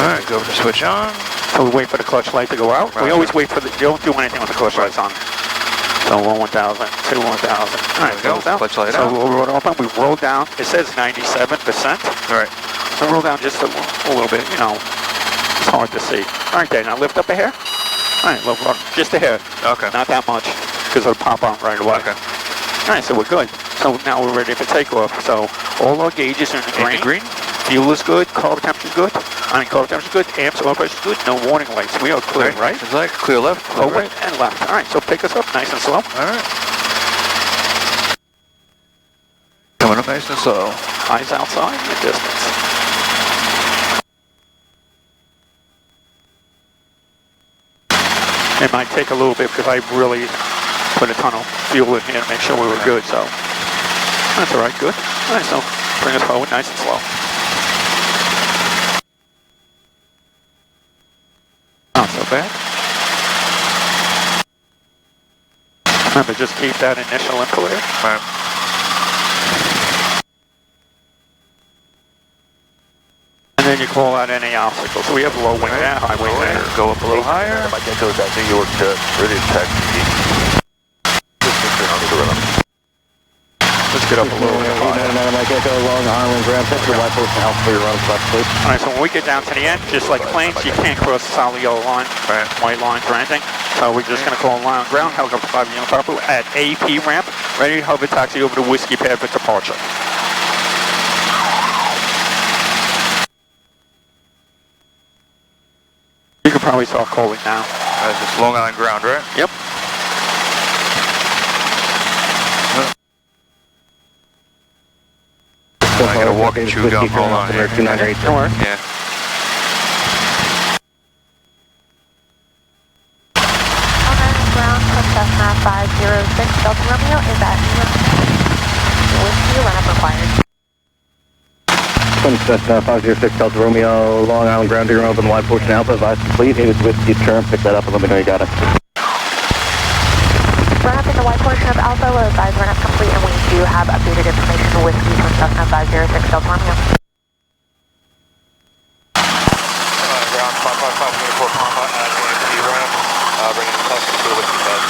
Alright, go over to switch on. So we wait for the clutch light to go out. Right. We always wait for the, you don't do anything with the clutch lights on. So 1, 1000, 2, 1000. Alright, go. Clutch light so out. we'll roll it open. We roll down. It says 97%. Right. So roll down just a little bit, you know. It's hard to see. Alright, there. Now lift up a hair. Alright, just a hair. Okay. Not that much, because it'll pop on right away. Okay. Alright, so we're good. So now we're ready for takeoff. So all our gauges are in the green. Fuel is good. Carb temperature is good. Carb temperature is good. Amps, oil pressure is good. No warning lights. We are clear, right? It's like clear left. Forward and left. Alright, so pick us up nice and slow. Alright. Coming up nice and slow. Eyes outside in the distance. It might take a little bit because I really put a ton of fuel in here to make sure we were good, so that's alright, good. Alright, so bring us forward nice and slow. Not so bad. Remember, just keep that initial and clear. Right. And then you call out any obstacles. So we have low wind there, high wind there. Go up a little higher. I get those at New York to really taxi. Let's get up a little bit higher. I get go along Harlan Graham, take your white post and help clear run left, please. Alright, so when we get down to the end, just like planes, you can't cross the solid yellow line, white lines or anything. So we're just going to call a line on ground, helicopter 5 Union Papa at AP ramp, ready to hover taxi over to whiskey pad for departure. You can probably start calling now. That's just Long Island ground, right? Yep. I gotta walk and chew gum. Hold on here. Don't worry. Yeah. Long Island ground, Cessna 506 Delta Romeo is at whiskey, run up required. Cessna 506 Delta Romeo, Long Island ground, you're open wide portion Alpha, advise complete, it is whiskey turn, pick that up and let me know you got it. Run up in the white portion of Alpha, we'll advise run up complete, and we do have updated information for whiskey from Cessna 506 Delta Romeo. Ground 555 Uniform Papa at NYPD run up, bringing the taxi to the whiskey pad.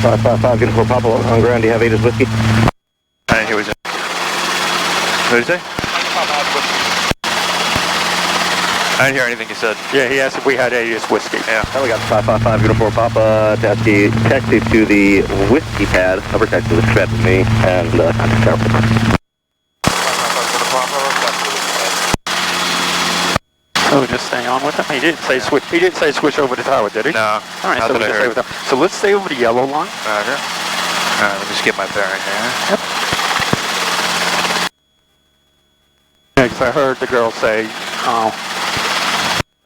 555 Uniform Papa on ground, do you have 8 as whiskey? I didn't hear what he said. What did he say? I didn't hear anything you said. Yeah, he asked if we had 80 as whiskey. Yeah. Now we got 555 Uniform Papa, taxi to the whiskey pad, hover taxi to the whiskey pad with me, and contact tower. 555 Papa, taxi to the whiskey pad. So just stay on with him. He didn't say switch. He didn't say switch over the tower, did he? No. All right, so we just stay with him. So let's stay over the yellow line. Roger. Alright, let me just get my bearing here. Yep. Yeah, because I heard the girl say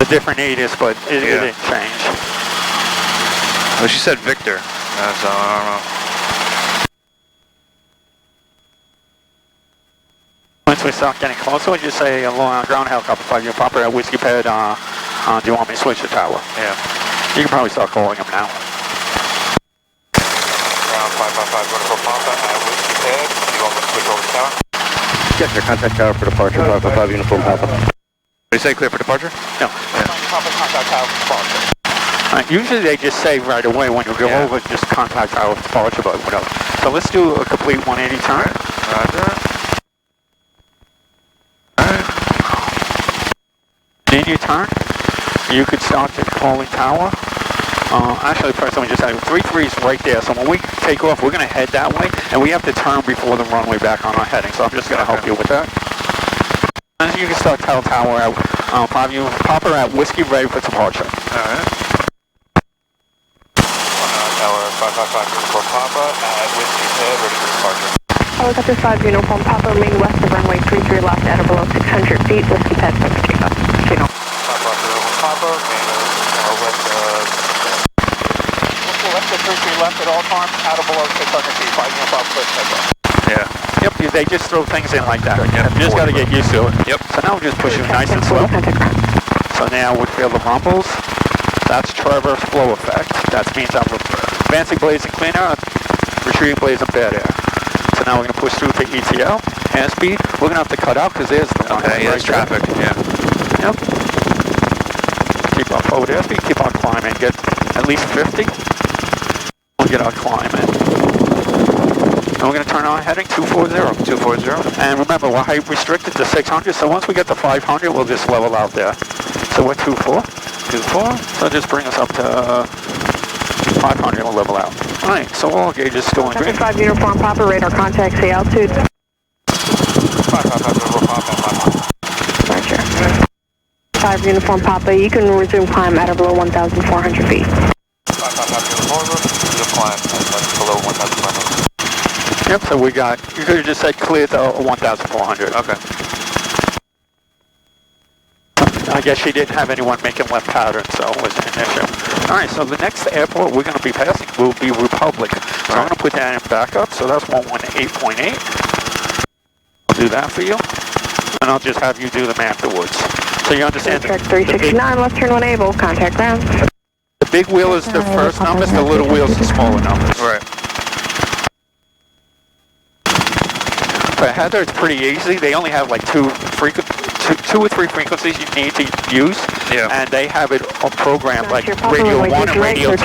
the different ATIS, but it didn't change. Well, she said Victor. So I don't know. Once we start getting closer, we just say along ground helicopter 5 Union Papa at whiskey pad. Do you want me to switch the tower? Yeah. You can probably start calling him now. Ground 555 Uniform Papa at whiskey pad, do you want me to switch over the tower? Get your contact tower for departure, 555 Uniform Papa. Did you say clear for departure? No. Papa, contact tower for departure. Usually they just say right away when you go over, just contact our departure, but whatever. So let's do a complete 180 turn. Roger. Alright. Then you turn. You could start to calling tower. Actually, first let me just say, 33 is right there. So when we take off, we're going to head that way, and we have to turn before the runway back on our heading. So I'm just going to help you with that. And you can start tell tower at 5 Union Papa at whiskey ready for departure. Alright. Tower 555 Uniform Papa at whiskey pad, ready for departure. Helicopter 5 Uniform Papa, remain west of runway 33 left at or below 600 feet, whiskey pad for takeoff. Signal. 555 Uniform Papa, remain west left of 33 left at all times, out of below 600 feet, 5 Uniform Papa, first takeoff. Yeah. Yep, they just throw things in like that. Yep. You just got to get used to it. Yep. So now we're just pushing nice and slow. So now we feel the rumbles. That's traverse flow effect. That means I'm advancing blades and clean air, retreating blades and bad air. So now we're going to push through to ETL, airspeed. We're going to have to cut out because there's the line. Okay, yeah, right it's traffic, yeah. Yep. Keep our forward airspeed, keep on climbing. Get at least 50. We'll get our climb in. And we're going to turn our heading 240. 240. And remember, we're height restricted to 600, so once we get to 500, we'll just level out there. So we're 24. 24. So just bring us up to 500, we'll level out. Alright, so all gauges still in green. 5 uniform Papa, radar contact, say altitude. 5 uniform Papa. Roger. 5 uniform Papa, you can resume climb at or below 1,400 feet. 5 uniform, resume climb at below 1,400. Yep, so we got, you could have just said clear to 1,400. Okay. I guess she didn't have anyone making left pattern, so it wasn't an issue. Alright, so the next airport we're going to be passing will be Republic. So I'm going to put that in backup, so that's 118.8. I'll do that for you, and I'll just have you do them afterwards. So you understand Track 369, left turn 1 able, contact ground. The big wheel is the first numbers, the little wheel is the smaller numbers. Right. For Heather, it's pretty easy. They only have like two or three frequencies you need to use. Yeah. And they have it on programmed like Your Papa radio runway 1 and 30 radio right,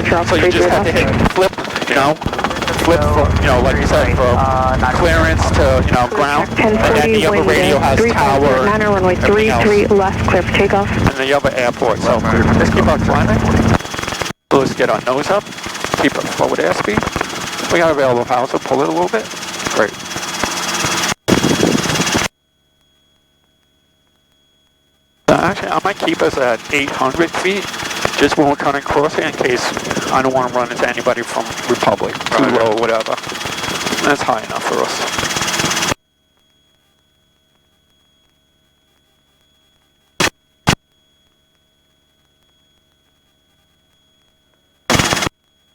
2. So you just have to hit flip, you know, flip for, you know, like you said, from clearance to, you know, ground. And then the other radio has tower and runway everything else. 33 left, clear for takeoff. And the other airport. So let's keep on climbing. So let's get our nose up. Keep it forward airspeed. We got available power, so pull it a little bit. Great. Actually, I might keep us at 800 feet, just when we're coming across it in case I don't want to run into anybody from Republic, too low or whatever. That's high enough for us.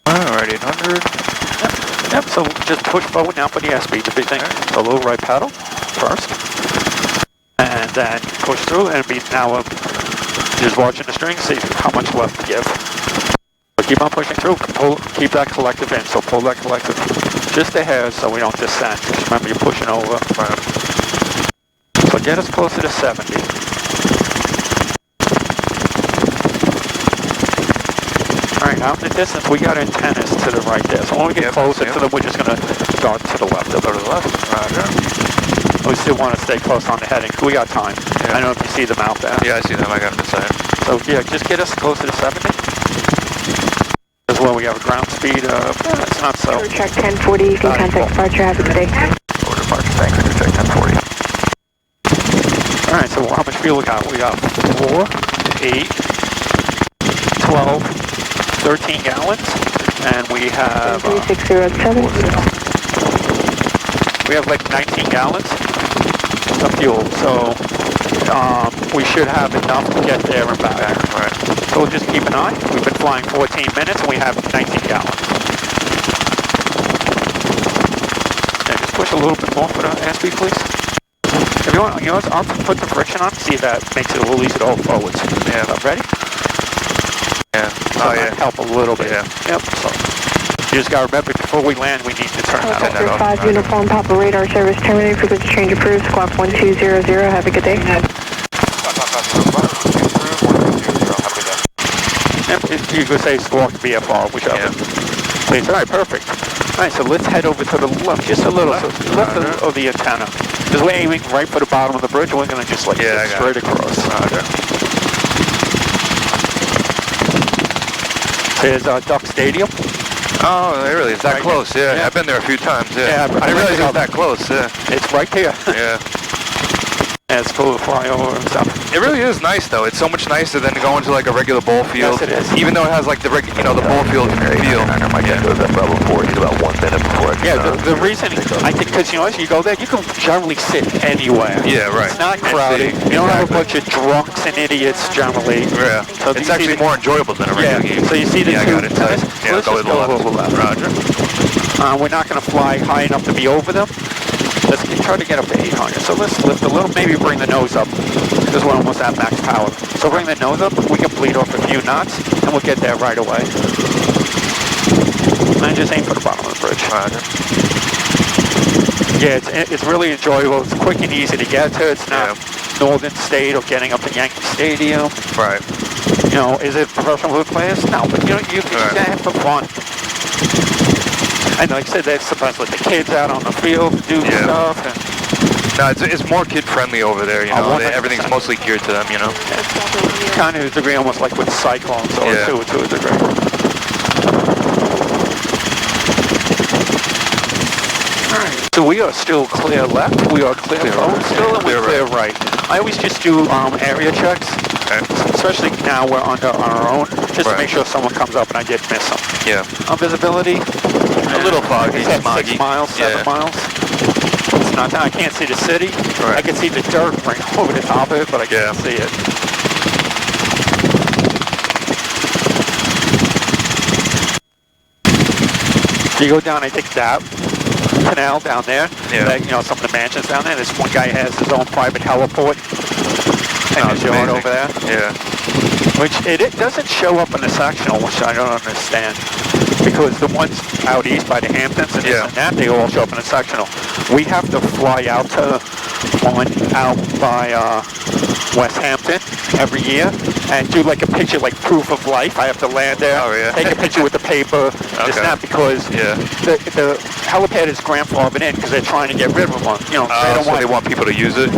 Alright, 800. Yep, so just push forward now for the airspeed. The big thing, the little right paddle first. And then push through and be now just watching the string, see how much left to give. So keep on pushing through, keep that collective in, so pull that collective just a hair so we don't descend. Just remember you're pushing over. So get us closer to 70. Alright, out in the distance we got antennas to the right there. So when we get closer to them, we're just going to start to the left. Go to the left. We still want to stay close on the heading. We got time. Yeah. I don't know if you see them out there. Yeah, I see them. I got them inside. So yeah, just get us closer to 70. As well, we have a ground speed of, it's not so. Check 1040, you can contact departure, have a good day. Order departure, thanks, check 1040. Alright, so how much fuel we got? We got 4, 8, 12, 13 gallons, and we have... 3607. We have like 19 gallons of fuel, so we should have enough to get there and back. Right. So we'll just keep an eye. We've been flying 14 minutes and we have 19 gallons. Yeah, just push a little bit more for the airspeed, please. If you want, I'll put the friction on, see if that makes it release it all forwards. Yeah, ready? Yeah. So help a little bit. Yeah. Yep. So you just gotta remember before we land, we need to turn that off. 5 uniform Papa radar service terminated. Frequency change approved. Squawk 1200. Have a good day. Yep, you could say squawk VFR, whichever. Yeah. Please. All right, perfect. All right, so let's head over to the left, just a little, left of the antenna. Because we're aiming right for the bottom of the bridge, and we're going to just like get straight across. There's Duck Stadium. Oh, it really is that close, yeah. I've been there a few times, yeah. I didn't realize it was that close, yeah. It's right here. Yeah. Yeah, it's cool to fly over and stuff. It really is nice, though. It's so much nicer than going to like a regular ball field. Yes, it is. Even though it has like the the ball field feel. I might get to that level 4 in about 1 minute before I Yeah, the reason, I think, because as you go there, you can generally sit anywhere. Yeah, right. It's not crowded. You don't have a bunch of drunks and idiots generally. Yeah. So it's actually more enjoyable than a regular game. So you see the two antennas? Yeah, Let's just go a little left. Roger. We're not going to fly high enough to be over them. Let's try to get up to 800. So let's lift a little, maybe bring the nose up, because we're almost at max power. So bring the nose up, we can bleed off a few knots, and we'll get there right away. And just aim for the bottom of the bridge. Roger. Yeah, it's really enjoyable. It's quick and easy to get to. It's not Northern State or getting up to Yankee Stadium. Right. You know, is it professional players? No, but you know, you can just have some fun. And like I said, they sometimes let the kids out on the field to do stuff. And no, it's more kid-friendly over there, you know. Everything's mostly geared to them, you know. Kind of a degree, almost like with Cyclones, or to a degree. Alright, so we are still clear left, we are clear forward still, and we're clear right. I always just do area checks, especially now we're under our own, just to make sure someone comes up and I didn't miss them. Yeah. On visibility, a little foggy, smoggy. 6 miles, 7 miles. It's not, I can't see the city. I can see the dirt right over the top of it, but I can't see it. You go down, I think that canal down there, that, you know, some of the mansions down there. This one guy has his own private heliport and his yard over there. Yeah. Which it doesn't show up in the sectional, which I don't understand. Because the ones out east by the Hamptons and this and that, they all show up in the sectional. We have to fly out to one out by West Hampton every year and do like a picture, like proof of life. I have to land there, take a picture with the paper, this and that, because the helipad is grandfathered in because they're trying to get rid of them. You know, they want people to use it?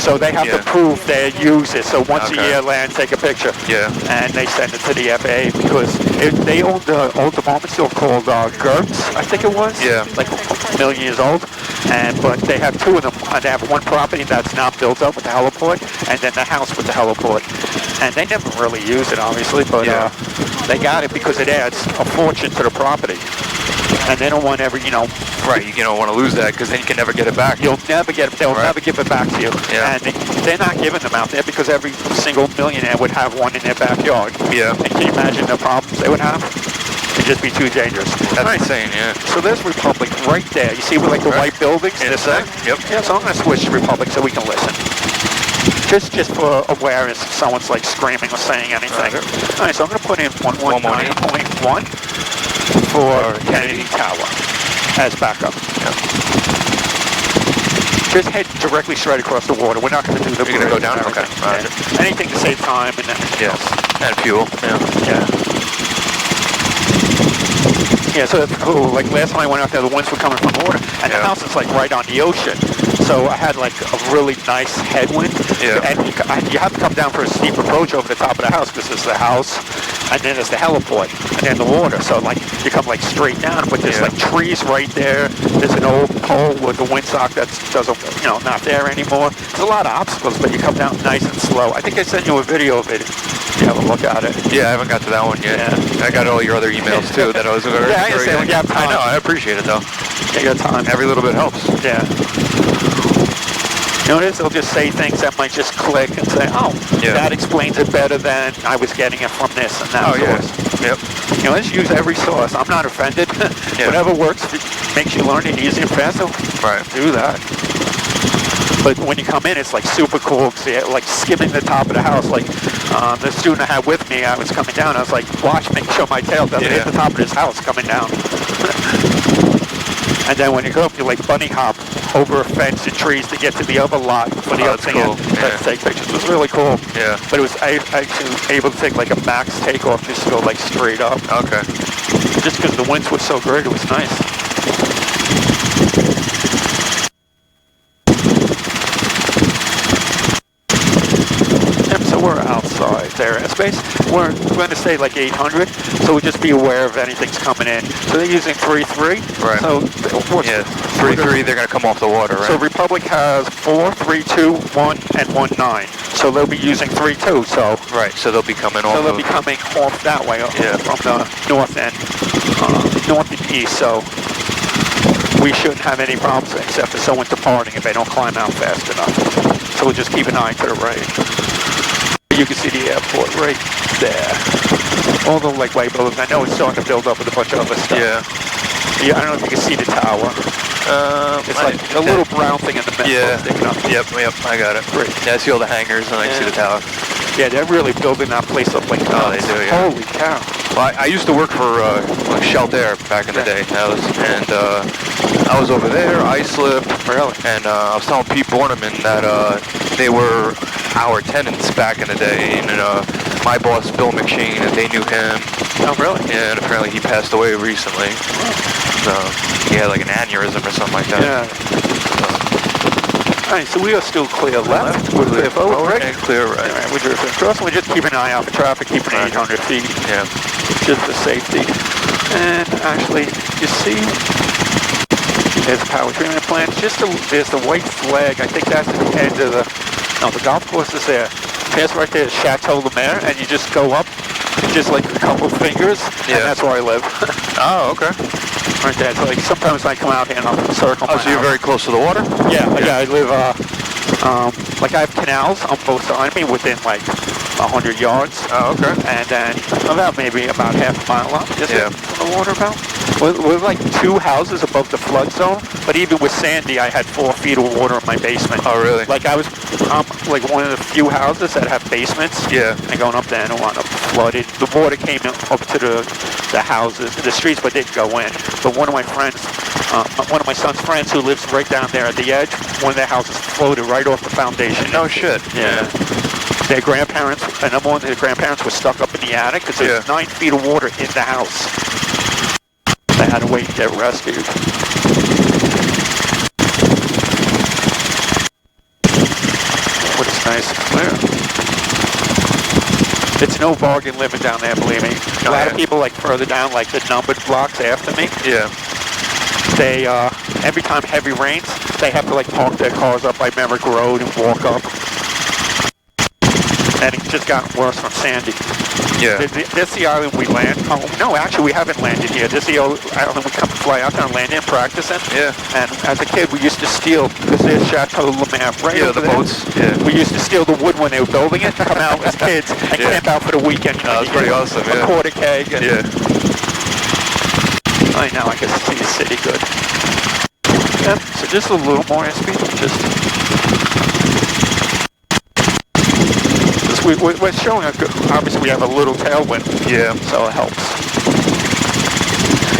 So they have to prove they use it. So once a year, land, take a picture. Yeah. And they send it to the FAA because they own the old development still called Gertz, I think it was. Yeah. Like a million years old. But they have two of them. They have one property that's not built up with the heliport, and then the house with the heliport. And they never really use it, obviously, but they got it because it adds a fortune to the property. And they don't want you know... Right, you don't want to lose that because then you can never get it back. You'll never get it. They'll never give it back to you. Yeah. And they're not giving them out there because every single millionaire would have one in their backyard. Yeah. And can you imagine the problems they would have? It'd just be too dangerous. That's insane, yeah. So there's Republic right there. You see with like the white buildings? This thing? Yep. Yeah, so I'm going to switch to Republic so we can listen. Just for awareness if someone's like screaming or saying anything. All right, so I'm going to put in 119.1 for Kennedy Tower as backup. Just head directly straight across the water. We're not going to do the... You're going to go down? Okay. Anything to save time and everything else. And fuel. Yeah, so that's cool. Like last time I went out there, the winds were coming from the water, and the house is like right on the ocean. So I had like a really nice headwind. Yeah. And you have to come down for a steep approach over the top of the house because there's the house, and then there's the heliport, and then the water. So like you come like straight down, but there's like trees right there. There's an old pole with the windsock that doesn't, you know, not there anymore. There's a lot of obstacles, but you come down nice and slow. I think I sent you a video of it. You have a look at it. Yeah, I haven't got to that one yet. Yeah. I got all your other emails too that I was going to... Yeah, I understand when you have time. I know, I appreciate it though. You got time. Every little bit helps. Yeah. You know what it is? They'll just say things that might just click and say, oh, that explains it better than I was getting it from this and that source. Yep. You know, let's use every source. I'm not offended. Whatever works, makes you learn it easier and faster. Right. Do that. But when you come in, it's like super cool. See, like skimming the top of the house. Like the student I had with me, I was coming down. I was like, watch me show my tail doesn't hit the top of this house coming down. And then when you go up, you like bunny hop over a fence and trees to get to the other lot for the other thing to take pictures. It was really cool. Yeah. But it was actually able to take like a max takeoff just to go like straight up. Okay. Just because the winds were so great, it was nice. So we're outside their airspace. We're going to stay like 800, so we'll just be aware if anything's coming in. So they're using 3-3. Right. So 3-3, they're going to come off the water, right? So Republic has 4, 3, 2, 1, and 19. So they'll be using 3-2. So right. So they'll be coming off. So they'll be coming off that way, from the north end, north and east. So we shouldn't have any problems except for someone departing if they don't climb out fast enough. So we'll just keep an eye to the right. You can see the airport right there. All the like white buildings. I know it's starting to build up with a bunch of other stuff. Yeah, I don't know if you can see the tower. It's like a little brown thing in the middle sticking up. Yep, I got it. Great. Yeah, I see all the hangars and I see the tower. Yeah, they're really building that place up like they do, Holy cow. Well, I used to work for like Shelt Air back in the day. I was over there, Islip, and I was telling Pete Borneman that they were our tenants back in the day, and my boss, Bill McShane, and they knew him. Oh, really? Yeah, and apparently he passed away recently. So he had like an aneurysm or something like that. Yeah. All right, so we are still clear left. We're clear forward, right? And clear right. All right, we're drifting across, and we just keep an eye out for traffic, keeping 800 feet. Yeah. Just for safety. And actually, you see, there's a power treatment plant. There's the white flag. I think that's at the end of the golf course is there. Pass right there, Chateau Le Maire, and you just go up, just like a couple fingers, and that's where I live. Oh, okay. Right there. So like sometimes I come out here and I'll circle. Oh, so you're very close to the water? Yeah. I live, like I have canals on both sides of me within like 100 yards. Oh, okay. And then maybe about half a mile up, just from the water about. We're like 2 houses above the flood zone, but even with Sandy, I had 4 feet of water in my basement. Oh, really? Like I was like one of the few houses that have basements. Yeah. And going up there and wound up flooded. The water came up to the houses, the streets, but didn't go in. But one of my friends, one of my son's friends who lives right down there at the edge, one of their houses floated right off the foundation. No shit. Yeah. Their grandparents, number one, their grandparents were stuck up in the attic because there's 9 feet of water in the house. They had to wait to get rescued. What is nice and clear. It's no bargain living down there, believe me. A lot of people like further down, like the numbered blocks after me. Yeah. They, every time heavy rains, they have to like park their cars up by Merrick Road and walk up. And it just got worse from Sandy. Yeah. This is the island we land. Oh, no, actually we haven't landed here. This is the island we come to fly out there and land in, practicing. Yeah. And as a kid, we used to steal, because there's Chateau Le Maire right over the there. boats. Yeah. We used to steal the wood when they were building it, come out as kids, and camp out for the weekend. You know, that's pretty awesome, a quarter keg. And I know, I can see the city good. Yep, so just a little more speed, we're showing, obviously we have a little tailwind, so it helps.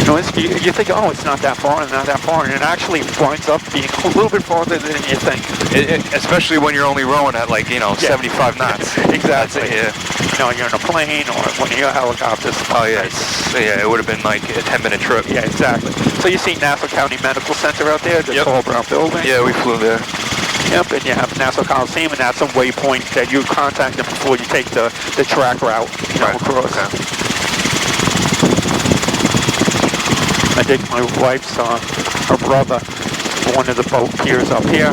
You know, you think, oh, it's not that far, and it actually winds up being a little bit farther than you think. Especially when you're only rowing at 75 knots. Exactly. You know, you're in a plane or when you're helicopters. Oh, yeah. It would have been like a 10-minute trip. Yeah, exactly. So you see Nassau County Medical Center out there, the tall brown building? Yeah, we flew there. Yep, and you have Nassau Coliseum, and that's a waypoint that you contact them before you take the track route across. Okay. I think my wife's her brother, one of the boat piers up here,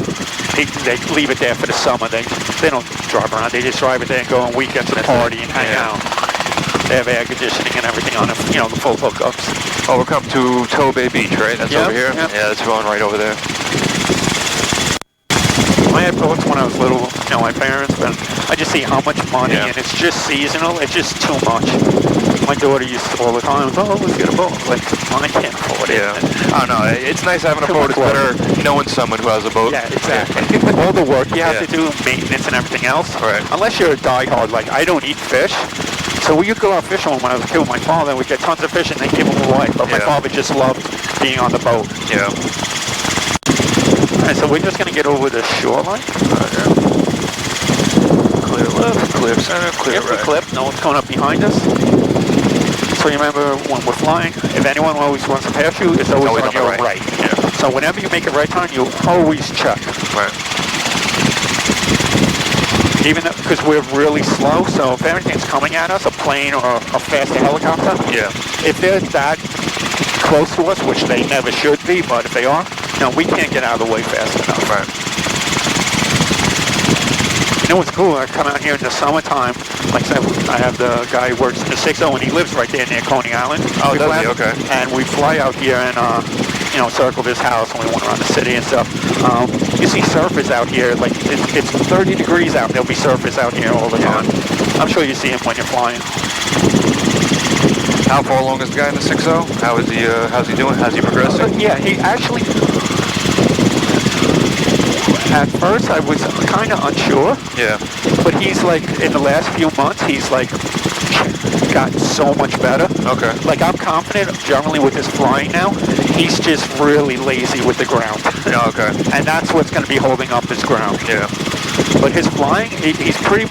they leave it there for the summer. They don't drive around, they just drive it there and go on weekends to party and hang out. They have air conditioning and everything on it, the full hookups. Oh, we're coming to Tobay Beach, right? That's over here? Yep. Yeah, that's going right over there. I had boats when I was little, my parents, but I just see how much money, and it's just seasonal, it's just too much. My daughter used to all the time, let's get a boat. Like, I can't afford it. Yeah. I don't know, it's nice having a boat. It's better knowing someone who has a boat. Yeah, exactly. All the work you have to do, maintenance and everything else. Right. Unless you're a diehard, like I don't eat fish. So we would go out fishing when I was a kid with my father, and we'd get tons of fish and then give them away. But my father just loved being on the boat. Yeah. Alright, so we're just going to get over the shoreline. Clear left, clear center, clear right. Clip. No one's coming up behind us. So remember, when we're flying, if anyone always wants to pass you, it's always on your right. Yeah. So whenever you make a right turn, you always check. Right. Even because we're really slow, so if anything's coming at us, a plane or a faster helicopter, if they're that close to us, which they never should be, but if they are, we can't get out of the way fast enough. Right. You know what's cool? I come out here in the summertime. Like I said, I have the guy who works in the 60, and he lives right there near Coney Island. Oh, does he? Okay. And we fly out here and, circle this house, and we went around the city and stuff. You see surfers out here, like it's 30 degrees out, and there'll be surfers out here all the time. I'm sure you see them when you're flying. How far along is the guy in the 60? How is he? How's he doing? How's he progressing? Yeah, he actually. At first, I was kind of unsure. Yeah. But he's like, in the last few months, he's like got so much better. Okay. Like, I'm confident generally with his flying now. He's just really lazy with the ground. Yeah, okay. And that's what's going to be holding up his ground. Yeah. But his flying, he's pretty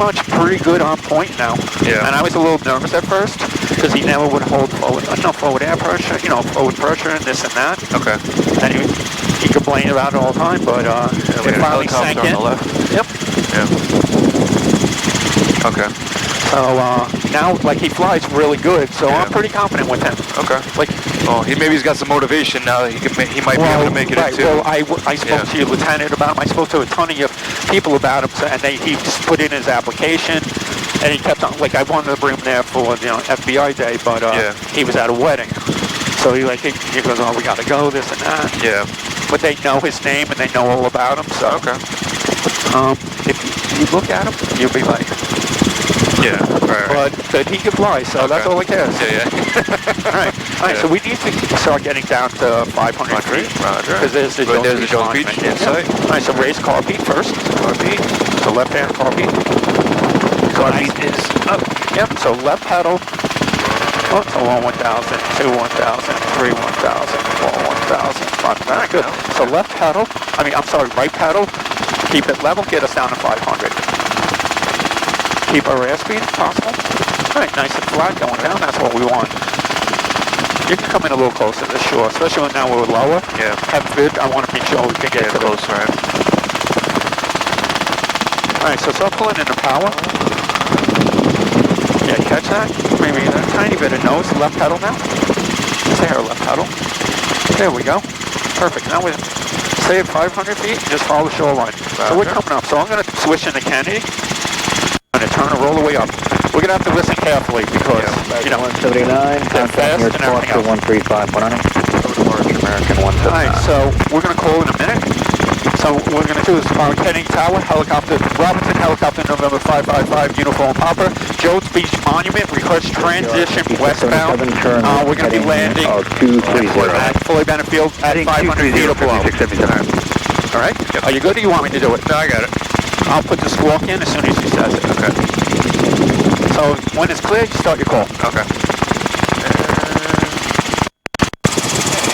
good on point now. Yeah. And I was a little nervous at first because he never would hold forward air pressure, forward pressure and this and that. Okay. And he complained about it all the time, but it finally sank in. On the left. Yep. Yeah. Okay. So now, like, he flies really good, so Yeah. I'm pretty confident with him. Okay. Like, maybe he's got some motivation now. He might be able to make it right, into. well, I spoke to your lieutenant about him. I spoke to a ton of people about him, and he just put in his application, and he kept on. Like, I wanted to bring him there for FBI day, but he was at a wedding, so he goes, oh, we got to go, this and that. Yeah. But they know his name and they know all about him. So Okay. if you look at him, you'll be like. Yeah, right. But he can fly, so that's all it cares. Yeah. All right, so we need to start getting down to 500 feet. Roger. Because there's the Jones Beach in sight. All right, so raise car beat first. Car beat. So left hand car beat. Car beat is up. Yep, so left pedal. Oh, so 1, 1,000, 2, 1,000, 3, 1,000, 4, 1,000, 5. Very good. So left pedal, right pedal. Keep it level, get us down to 500. Keep our airspeed if possible. All right, nice and flat going down. That's what we want. You can come in a little closer to the shore, especially when now we're lower. Yeah. Have bid. I want to make sure we can get closer. Right? All right, so start pulling in the power. Yeah, catch that? Maybe a tiny bit of nose. Left pedal now. Stay our left pedal. There we go. Perfect. Now we stay at 500 feet. Just follow the shoreline. So we're coming up. So I'm going to switch into Kennedy. I'm going to turn and roll the way up. We're going to have to listen carefully because, 179, they're fast and everything else. 135, 100. American 179. All right, so we're going to call in a minute. So what we're going to do is Kennedy Tower, helicopter, Robinson helicopter, November 555, uniform Hopper, Jones Beach Monument, request transition westbound. We're going to be landing at Floyd Bennett Field at 500 feet or below. All right? Yep. Are you good or you want me to do it? No, I got it. I'll put the squawk in as soon as he says it. Okay. So when it's clear, you start your call. Okay.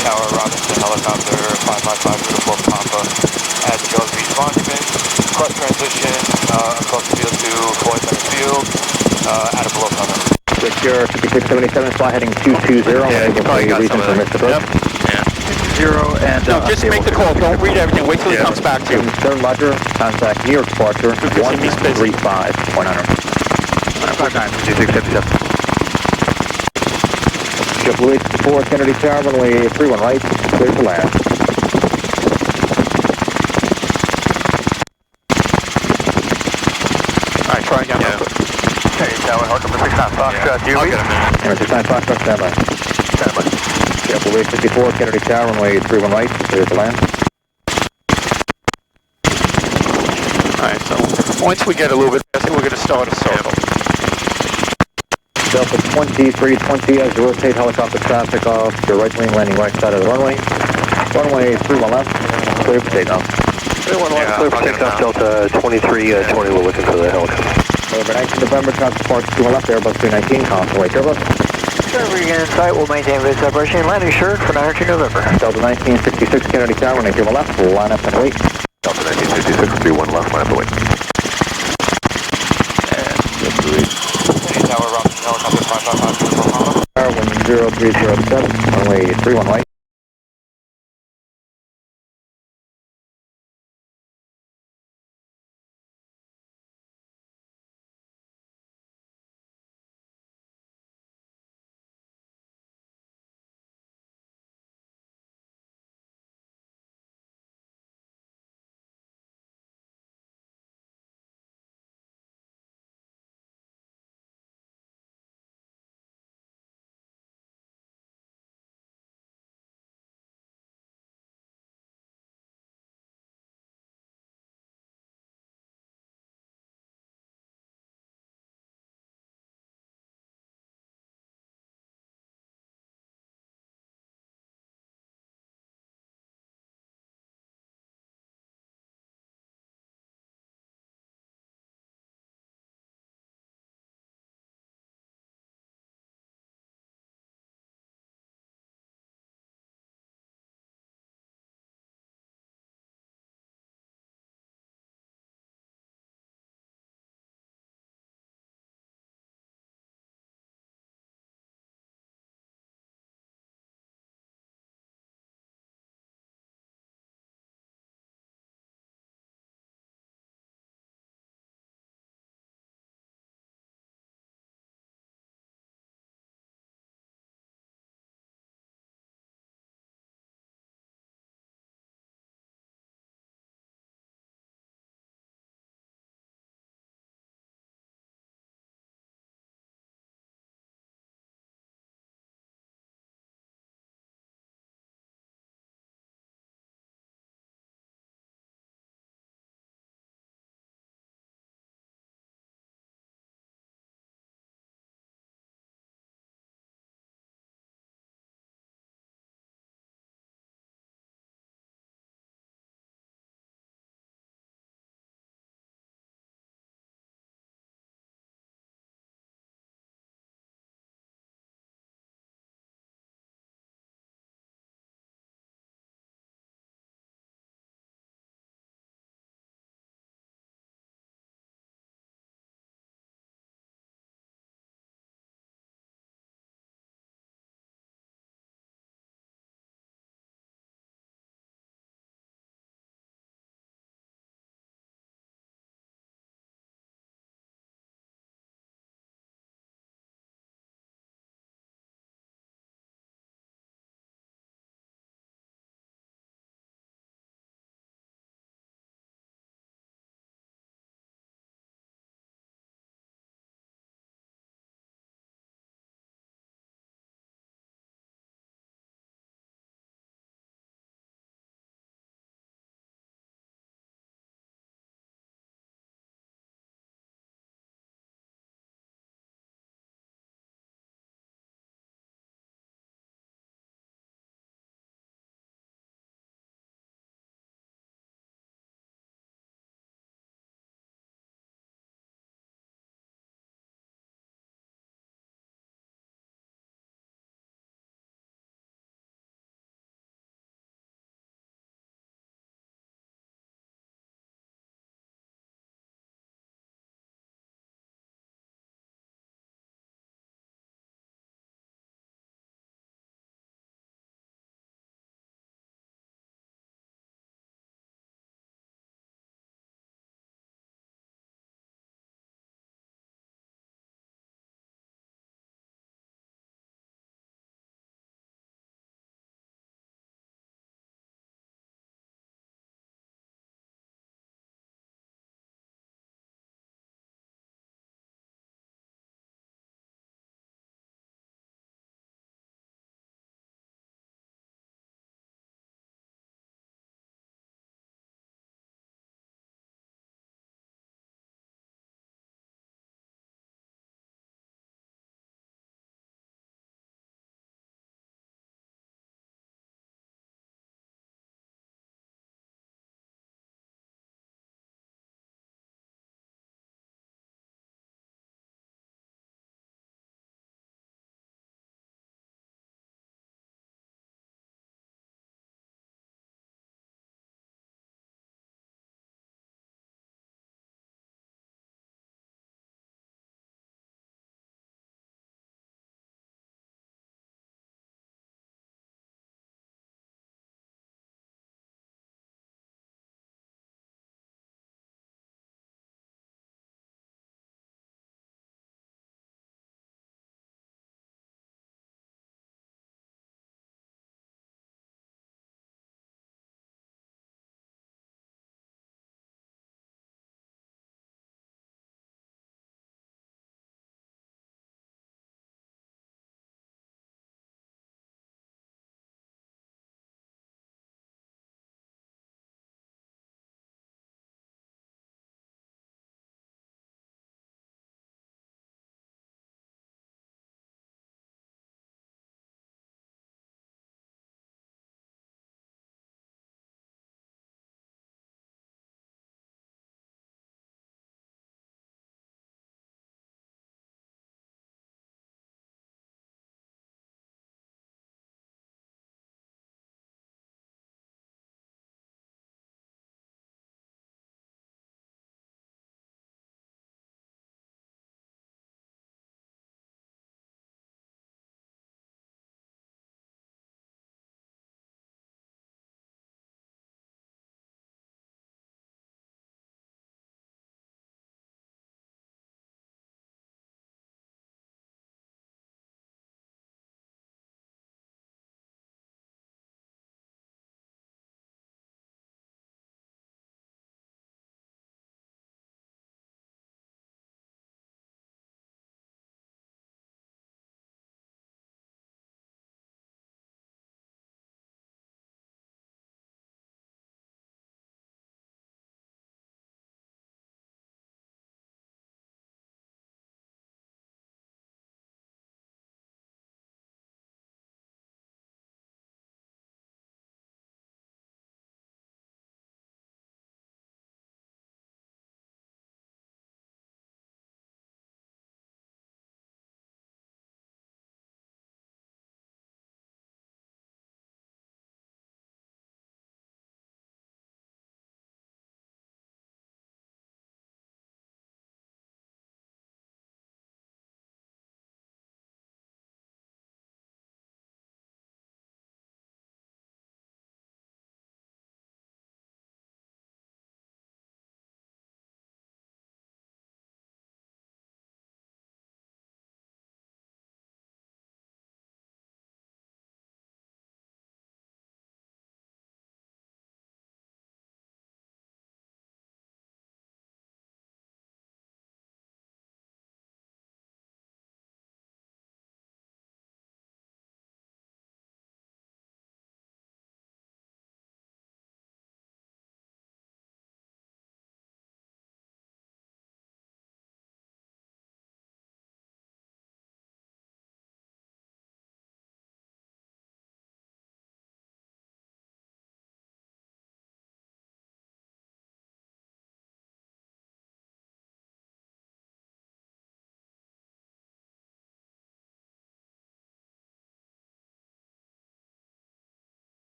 Tower, Robinson helicopter, 555, uniform Papa at Jones Beach Monument. Cross transition across the field to Floyd Bennett Field at a below tunnel. Secure 5677, fly heading 220. Yeah, you probably got some of that. Yep. Yeah. 0 and no, just make the call. Don't read everything. Wait till he comes back to you. Third Roger, contact New York departure 135 100. 5677. JetBlue 84 Kennedy Tower, runway 31 right, clear to land. All right, try again. Yeah. Kennedy Tower, helicopter 69 Foxtrot, I'll get him in. 69 Foxtrot, stand by. JetBlue 54 Kennedy Tower, runway 31 right, clear to land. All right, so once we get a little bit faster, we're going to start a circle. Delta 2320 as you rotate helicopter traffic off your right wing, landing right side of the runway. Runway 31 left, clear for takeoff. 31 left, Clear for takeoff, Delta 2320, we're looking for the helicopter. Over 19 November, traffic departs 21 left, Airbus 319, constellate Airbus. Currently in sight, we'll maintain base operation, landing assured for 19 November. Delta 1966 Kennedy Tower, running 31 left, line up and wait. Delta 1966, 31 left, line up and wait. Tower, Robinson helicopter, 555, 10307, runway 31 right.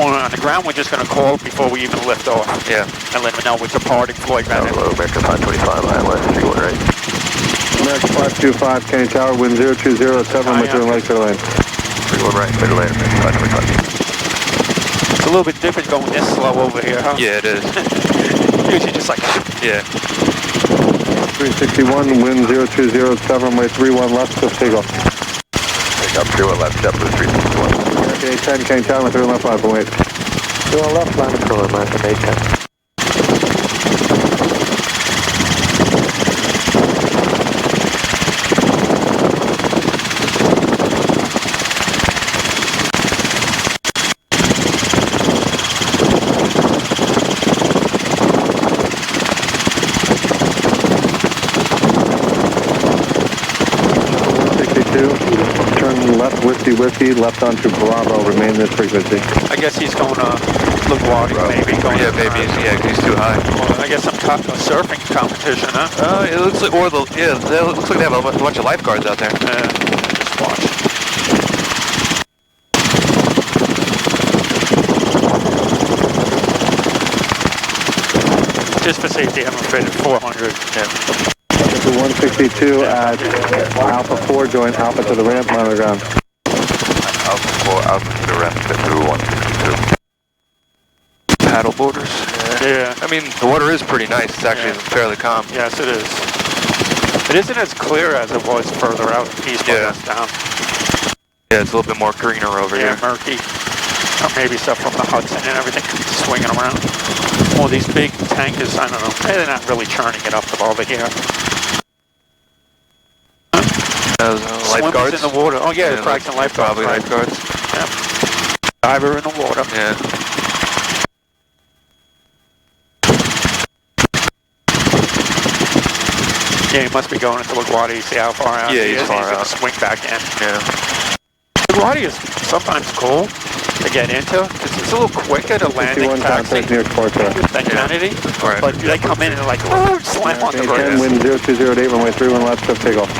Well, on the ground, we're just going to call before we even lift off. Yeah. And let them know we're departing Floyd Bennett. Hello, America 525 ILS, you right. America 525, Kenny Tower, wind 0207, with your lake lane. 31 right, middle lane, America 525. It's a little bit different going this slow over here, huh? Yeah, it is. Usually just like... Yeah. 361, wind 0207, way 31 left, just take off. Take up 31 left, JetBlue 361. American 810, Kenny Tower, with your left line, wait. 31 left, line control, American 810. Turn left, whiskey, left onto Bravo, remain this frequency. I guess he's going to LaGuardia, maybe. Going Yeah, maybe. Yeah, 'cause he's too high. Well, I guess some surfing competition, huh? It looks like, it looks like they have a bunch of lifeguards out there. Just watch. Just for safety, I'm afraid of 400. Yeah. 162 at Alpha 4, join Alpha to the ramp, monitor ground. Alpha 4, Alpha to the ramp, get through 162. Paddle boarders. Yeah. I mean, the water is pretty nice. It's actually fairly calm. Yes, it is. It isn't as clear as it was further out east Yeah. down. Yeah, it's a little bit more greener over Yeah, here. murky. Or maybe stuff from the Hudson and everything swinging around. Well, these big tankers, I don't know. They're not really churning it up over here. Lifeguards Swimmers in the water. Oh yeah, they're practicing lifeguards. Probably right. lifeguards. Yeah. Diver in the water. Yeah. Yeah, he must be going into LaGuardia. You see how far out Yeah, he he's is? far He's out. gonna swing back in. Yeah. LaGuardia is sometimes cool to get into because it's a little quicker to landing 61 taxi contact near Port Track. than Kennedy. Right. But they come in and like slam on the 10, brakes. wind 0208, runway 31 left, just take off.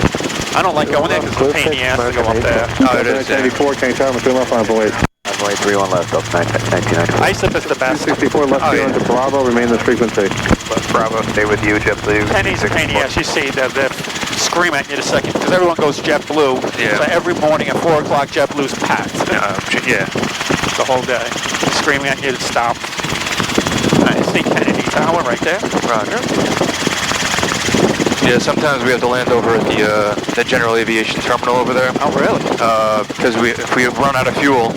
I don't like going there because it's a pain in the ass to go up there. Oh, it is. Yeah. 94, Kenny Tower, with your left line, wait. Runway 31 left, up 1994. ISIP is the best. 264 left, Oh, yeah. to Bravo, remain this frequency. Bravo, stay with you, JetBlue. Penny's a pain in the ass. You see that they scream at you the second because everyone goes JetBlue. Yeah. So every morning at 4 o'clock, JetBlue's packed. Yeah. The whole day. Screaming at you to stop. I see Kennedy Tower right there. Roger. Yeah, sometimes we have to land over at the general aviation terminal over there. Oh, really? Because if we run out of fuel,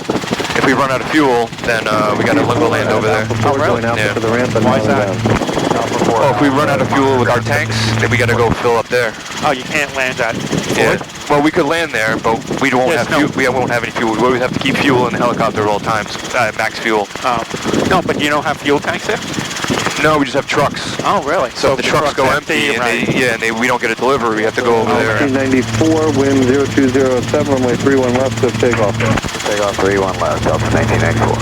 then we got to land over there. Alpha 4, really? join Alpha Yeah. to the ramp, and Why is monitor that? down. Alpha 4. Oh, if we run out of fuel with our tanks, then we got to go fill up there. Oh, you can't land at Yeah. Floyd? Well, we could land there, but we won't Yes, have no. fuel. We won't have any fuel. We always have to keep fuel in the helicopter at all times. Max fuel. No, but you don't have fuel tanks there? No, we just have trucks. Oh, really? So if the trucks go empty, and we don't get a delivery, we have to go over there. 1994, wind 0207, runway 31 left, just take off. Take off 31 left, up 1994.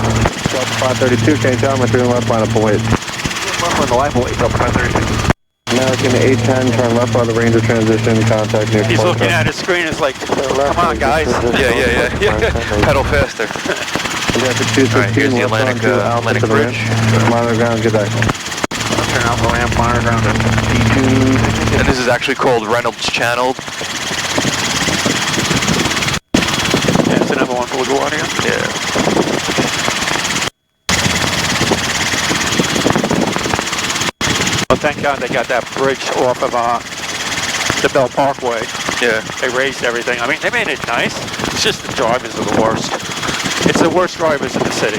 Delta 532, Kenny Tower, with your left line, up wait. On the line, wait, up 532. American 810, turn left on the Ranger transition, contact near He's Port looking Track. at his screen. It's like, come on, guys. Yeah. Pedal faster. American All right, here's 216, the left Atlantic, onto Alpha Atlantic to the Bridge. ramp. Monitor ground, good day. Turn out the ramp, monitor ground to T2. And this is actually called Reynolds Channel. Yeah, it's another one for LaGuardia. Yeah. Well, thank God they got that bridge off of the Bell Parkway. Yeah. They raised everything. I mean, they made it nice. It's just the drivers are the worst. It's the worst drivers in the city.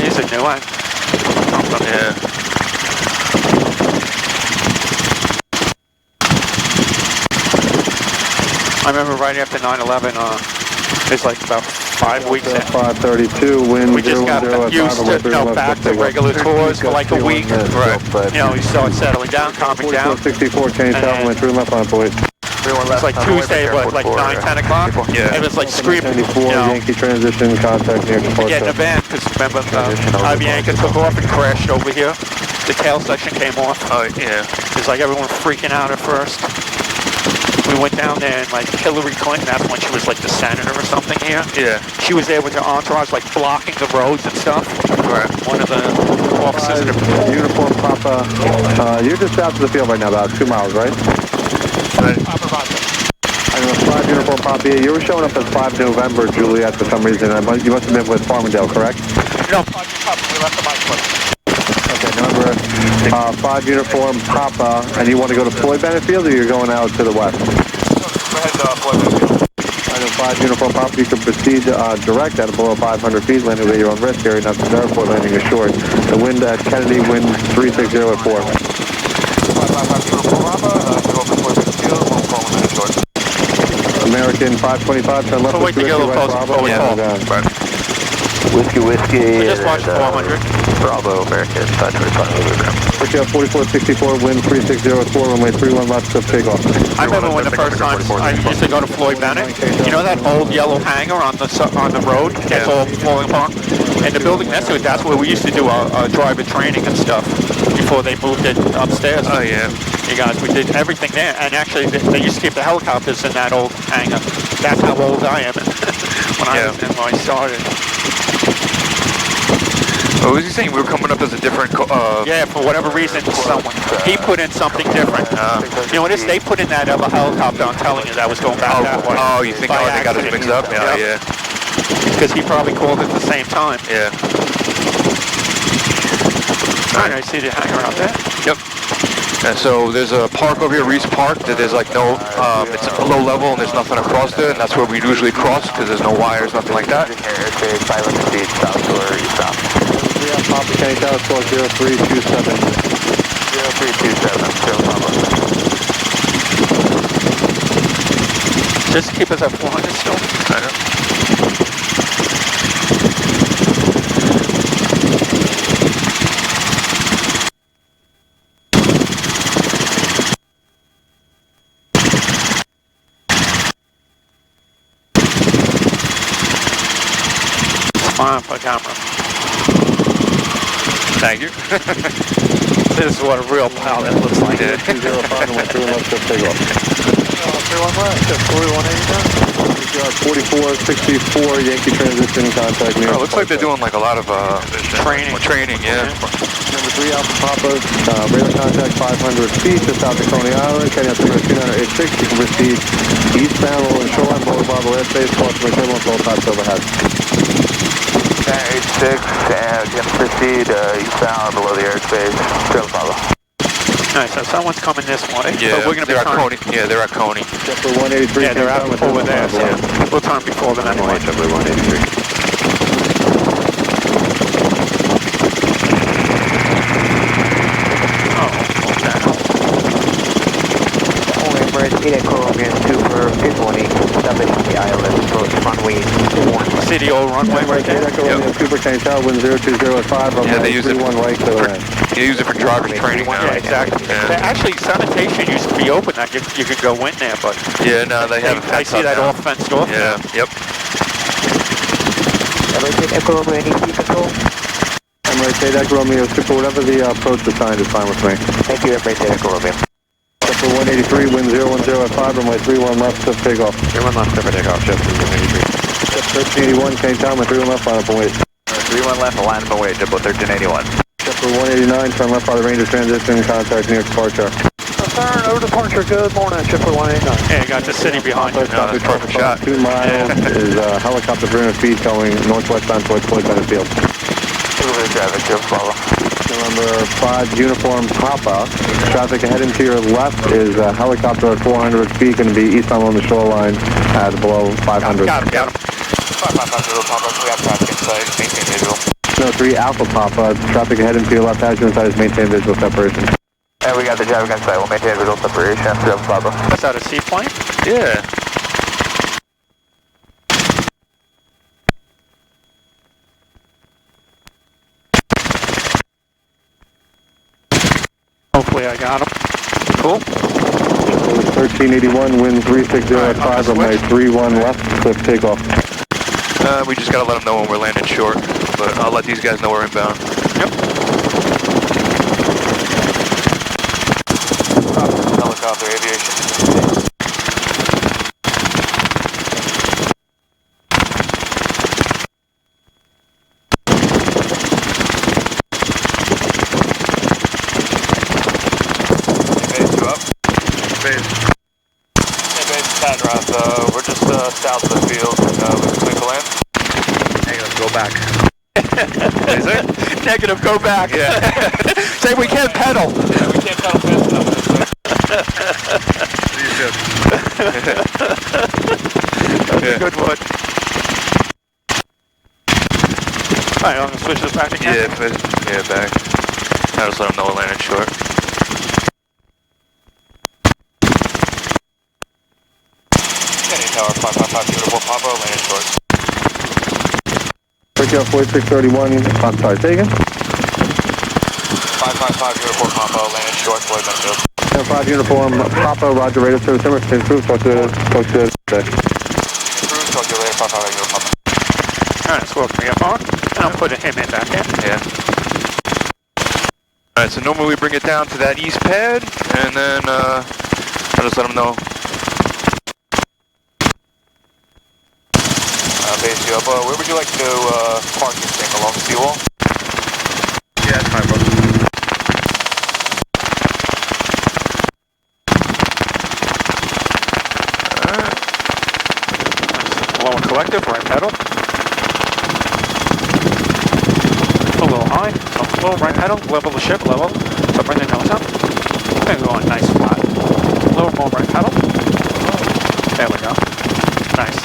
These are new ones. Yeah. I remember right after 9/11, it's like about 5 weeks in. 532, wind We just got 00 used to, back to regular tours for like a week. Right. You know, you start settling down, calming down. 64, Kenny Tower, went through left line, wait. It's like Tuesday, what, like 9, 10 o'clock? Yeah. It was like screaming, 94, you know, Yankee transition, contact near Port get in the Track. van, because remember, Aviation took off and crashed over here. The tail section came off. Oh, yeah. It's like everyone freaking out at first. We went down there and like Hillary Clinton, that's when she was like the senator or something here. Yeah. She was there with her entourage like blocking the roads and stuff. Right. One of the officers of the Uniform Papa, you're just out to the field right now, about 2 miles, right? Right. I know 5 Uniform Papa, you were showing up as 5 November, Juliet, for some reason. You must have been with Farmingdale, correct? No, 5 Papa, we left the mic place. Okay, number 5 Uniform Papa, and you want to go to Floyd Bennett Field, or you're going out to the west? Go ahead, Floyd Bennett Field. I know 5 Uniform Papa, you can proceed direct at below 500 feet, landing at your own risk, area not to airport, landing ashore. The wind at Kennedy, wind 360 at 4. 5 Uniform Papa, go up to Floyd Bennett Field, 1 call and short. American 525, turn left. So wait to get a little closer before we call. Right. Whiskey, So just watch 400. Bravo, American 525. Whiskey 4464, wind 360 at 4, runway 31 left, to take off. I remember when the first time I used to go to Floyd Bennett. You know that old yellow hangar on the road that's all falling apart? And the building next to it, that's where we used to do our driver training and stuff before they moved it upstairs. Oh, yeah. You guys, we did everything there. And actually, they used to keep the helicopters in that old hangar. That's how old I am when I started. What was he saying? We were coming up as a different... Yeah, for whatever reason, he put in something different. You know, they put in that other helicopter, I'm telling you, that was going back that way. Oh, you think they got us mixed up? Yeah. Because he probably called at the same time. Yeah. All right, I see the hangar out there. Yep. And so there's a park over here, Reese Park, that there's like no, it's a low level and there's nothing across there, and that's where we usually cross because there's no wires, nothing like that. Okay, silent speed, south or east south. Yeah, Papa Kenny Tower, score 0327. 0327, still Papa. Just keep us at 400 still. I know. Fine for camera. Thank you. This is what a real pilot looks like. Yeah. 205 and 1 left, to take off. 31 left, 4464, Yankee transition, contact me. Oh, looks like they're doing like a lot of training, yeah. Number 3 Alpha Papa, radar contact 500 feet just south of Coney Island, Kenny altimeter 2986, you can proceed eastbound along shoreline, Boulevard, airspace, approximately turbulence, all types overhead. 1086, and can proceed eastbound below the airspace, still Papa. Nice, so someone's coming this way. Yeah, so we're going to be they're at Coney. Yeah, they're at Coney. Jeffrey 183. Yeah, they're out over there, so we'll turn before them anyway. Jeffrey 183. Emirates 8 Colombian Super 818, the island, approach runway 1. See the old runway right there? Super Kenny Tower, wind 0205, Yeah, they use it 31 right to the land. They use it for driver's training now. Yeah, exactly. Yeah. Actually, sanitation used to be open. That you could go in there, but Yeah, no, they have. I see that all fenced off. Yeah. Yep. Emirates 8 Colombian ET control. Emirates 8 Romeo Super, whatever the approach assigned is fine with me. Thank you, Emirates 8 Colombian. Jeffrey 183, wind 010 at 5, runway 31 left, to take off. 31 left, clear for takeoff, Jeffrey 183. 1381, Kenny Tower, 31 left, line up and wait. 31 left, line up and wait, Jumbo 1381. Jeffrey 189, turn left by the range of transition, contact New York departure. Turn over departure, good morning, Jeffrey 189. Yeah, you got the city behind you. No, that's a perfect shot. 2 miles is helicopter 300 feet going northwestbound towards Floyd Bennett Field. Traffic, Jim, follow. Number 5 Uniform Papa, traffic ahead and to your left is helicopter at 400 feet, going to be eastbound on the shoreline at below 500. Got him. 5550 Papa, we have traffic inside, maintain visual. No, 3 Alpha Papa, traffic ahead and to your left, passenger inside is maintain visual separation. And we got the traffic inside, we'll maintain visual separation, still Papa. That's out a seaplane? Yeah. Hopefully I got him. Cool. 1381, wind 360 at 5, runway 31 left, cliff takeoff. We just gotta let them know when we're landing short, but I'll let these guys know we're inbound. Yep. Helicopter aviation. back. What is it? Negative, go back. Yeah. Say we can't pedal. Yeah, we can't pedal fast enough. That's a good one. Alright, I'm gonna switch this back again. Yeah, back. I'll just let them know we're landing short. Kenny Tower 555 beautiful Papa, landing short. Breaking up Floyd 631, I'm sorry, taken. 555 uniform Papa, landing short, Floyd Benfield. 5 uniform Papa, roger, radar service number, improved, talk to Improved, talk to you later, 555 uniform Papa. Alright, so welcome me up on. And I'm putting him in back in. Yeah. Alright, so normally we bring it down to that east pad, and then I'll just let them know. Base you up. Where would you like to park this thing? Along the seawall? Yeah, that's fine, bro. Lower collective, right pedal. A little high, low, right pedal, level the ship, level. So bring the nose up. And go on nice flat. Lower, more right pedal. There we go. Nice.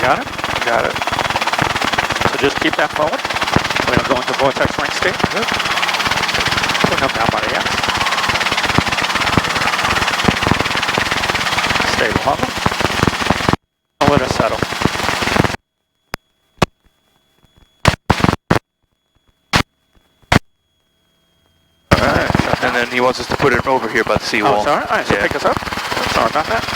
Got it? Got it. So just keep that forward. We're going to go into vortex ring state. Good. So come down by the X. Stable hover. And let us settle. Alright, and then he wants us to put it over here by the seawall. Oh, sorry? Alright, so pick us up. Sorry about that.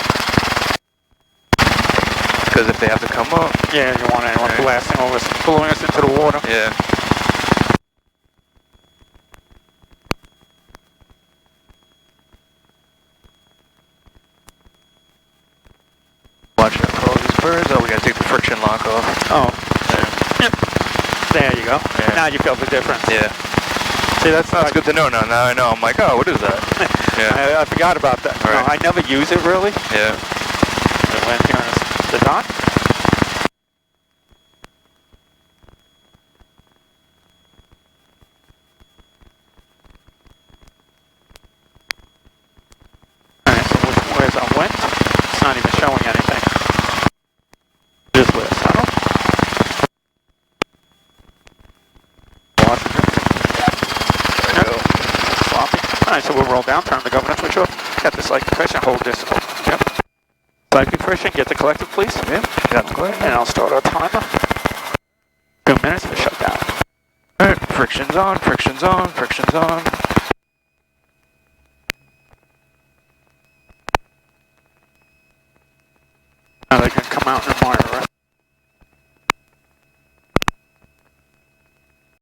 Because if they have to come up. Yeah, you want anyone blasting over, pulling us into the water. Yeah. Watch out for all these birds. Oh, we gotta take the friction lock off. Oh. Yeah. There you go. Yeah. Now you feel the difference. Yeah. See, that's good to know now. Now I know. I'm like, oh, what is that? Yeah. I forgot about that. Right. No, I never use it really. Yeah. I land here on the dock. Alright, so where's our wind? It's not even showing anything. Just with a tunnel. Washington. There you go. Sloppy. Alright, so we'll roll down, turn the governor switch off, get the select compression, hold this. Yep. Select compression, get the collective, please. Yeah, got the collective. And I'll start our timer. 2 minutes for shutdown. Alright, friction's on, friction's on, friction's on. Now they can come out and